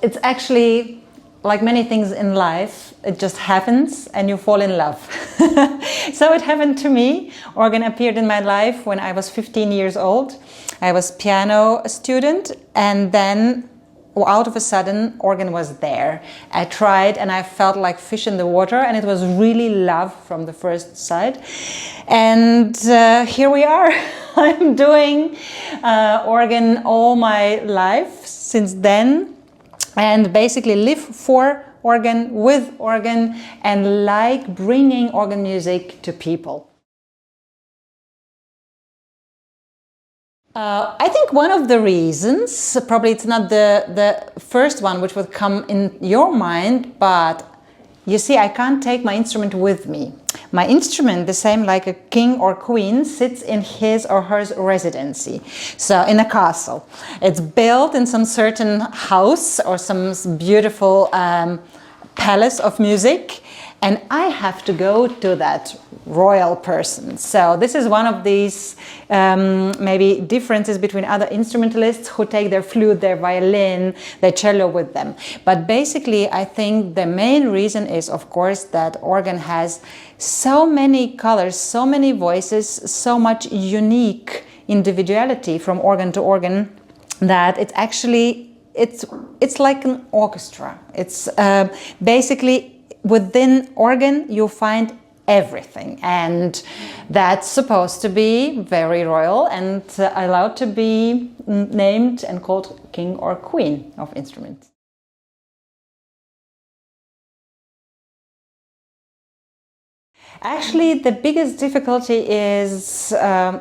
It's actually like many things in life, it just happens and you fall in love. So it happened to me. Organ appeared in my life when I was 15 years old. I was piano student, and then out of a sudden organ was there. I tried and I felt like fish in the water, and it was really love from the first sight. And here we are. I'm doing organ all my life since then, and basically live for organ, with organ, and like bringing organ music to people. I think one of the reasons, probably it's not the first one which would come in your mind, but you see, I can't take my instrument with me. My instrument, the same like a king or queen, sits in his or her residency, so in a castle. It's built in some certain house or some beautiful palace of music, and I have to go to that royal person. So this is one of these maybe differences between other instrumentalists who take their flute, their violin, their cello with them. But basically, I think the main reason is, of course, that organ has so many colors, so many voices, so much unique individuality from organ to organ, that it's actually, it's like an orchestra. It's basically, within organ you find everything, and that's supposed to be very royal and allowed to be named and called king or queen of instruments. Actually, the biggest difficulty is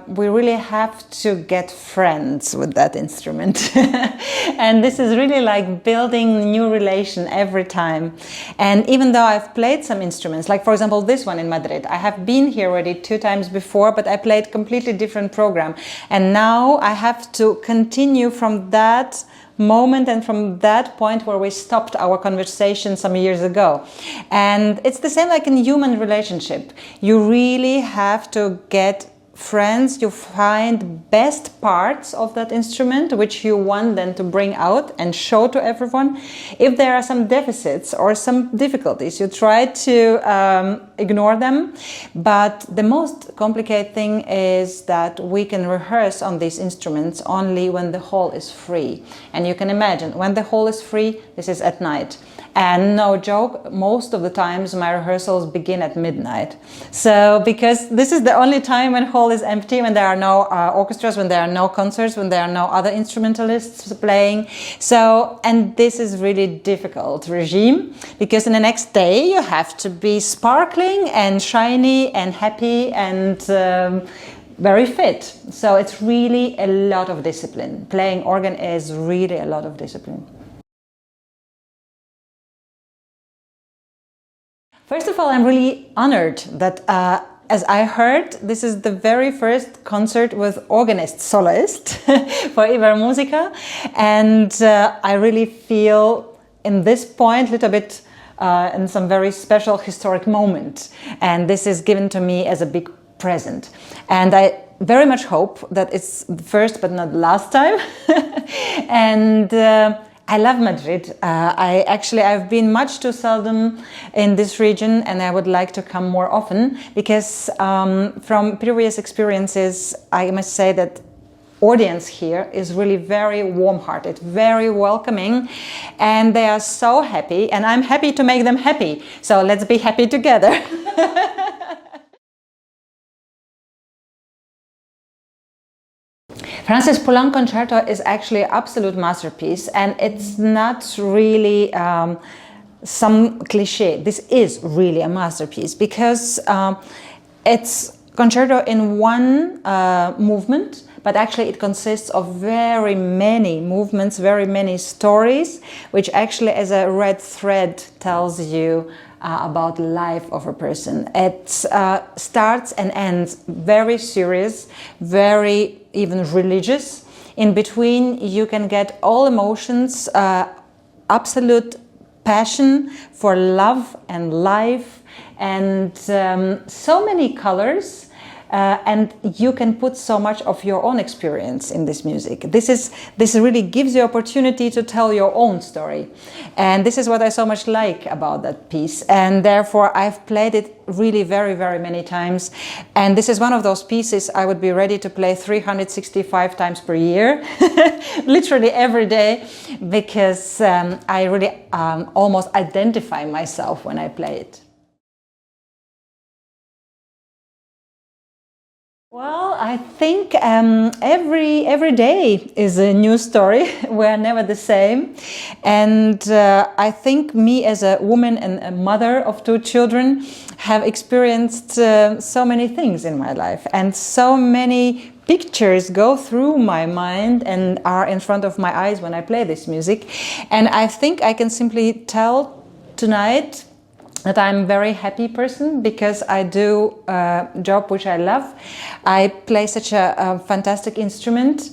we really have to get friends with that instrument. And this is really like building new relation every time. And even though I've played some instruments, like for example this one in Madrid, I have been here already 2 times before, but I played completely different program. And now I have to continue from that moment and from that point where we stopped our conversation some years ago. And it's the same like in human relationship. You really have to get friends, you find best parts of that instrument which you want then to bring out and show to everyone. If there are some deficits or some difficulties, you try to ignore them. But the most complicated thing is that we can rehearse on these instruments only when the hall is free. And you can imagine, when the hall is free, this is at night. And no joke, most of the times my rehearsals begin at midnight. So, because this is the only time when hall is empty, when there are no orchestras, when there are no concerts, when there are no other instrumentalists playing. So, and this is really difficult regime, because in the next day you have to be sparkling and shiny and happy and very fit. So it's really a lot of discipline. Playing organ is really a lot of discipline. First of all, I'm really honored that, as I heard, this is the very first concert with organist soloist for Ibermúsica, and I really feel in this point a little bit in some very special historic moment, and this is given to me as a big present. And I very much hope that it's the first but not the last time. And I love Madrid. I've been much too seldom in this region, and I would like to come more often, because from previous experiences, I must say that audience here is really very warm-hearted, very welcoming, and they are so happy, and I'm happy to make them happy. So let's be happy together. Francis Poulenc Concerto is actually an absolute masterpiece, and it's not really some cliche. This is really a masterpiece, because it's concerto in one movement, but actually it consists of very many movements, very many stories, which actually as a red thread tells you about the life of a person. It starts and ends very serious, very even religious. In between you can get all emotions, absolute passion for love and life, and so many colors. and you can put so much of your own experience in this music. This really gives you opportunity to tell your own story, and this is what I so much like about that piece. And therefore, I've played it really very, very many times. And this is one of those pieces I would be ready to play 365 times per year, literally every day, because I really almost identify myself when I play it. Well, I think every day is a new story. We're never the same. And I think me as a woman and a mother of 2 children have experienced so many things in my life. And so many pictures go through my mind and are in front of my eyes when I play this music. And I think I can simply tell tonight that I'm a very happy person because I do a job which I love. I play such a fantastic instrument,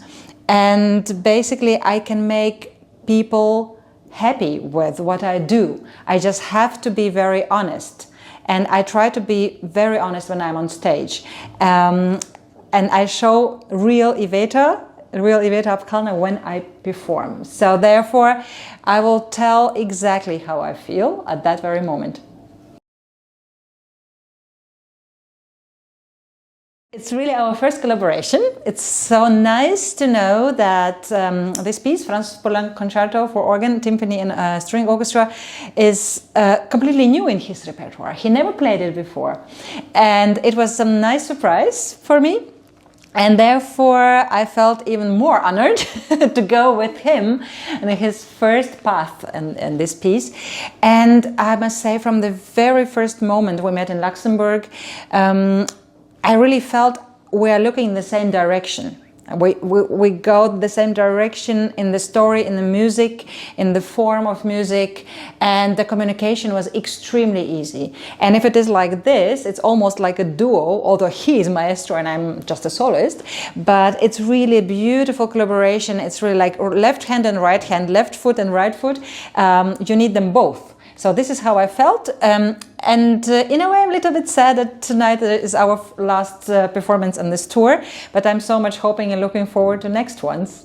and basically I can make people happy with what I do. I just have to be very honest, and I try to be very honest when I'm on stage. And I show real Iveta Apkalna when I perform. So therefore, I will tell exactly how I feel at that very moment. It's really our first collaboration. It's so nice to know that this piece, Poulenc Concerto for organ, timpani and string orchestra, is completely new in his repertoire. He never played it before. And it was a nice surprise for me. And therefore, I felt even more honored to go with him in his first path in this piece. And I must say, from the very first moment we met in Luxembourg, I really felt we are looking in the same direction. We go the same direction in the story, in the music, in the form of music, and the communication was extremely easy. And if it is like this, it's almost like a duo, although he is maestro and I'm just a soloist, but it's really a beautiful collaboration. It's really like left hand and right hand, left foot and right foot. You need them both. So this is how I felt, and in a way I'm a little bit sad that tonight is our last performance on this tour, but I'm so much hoping and looking forward to next ones.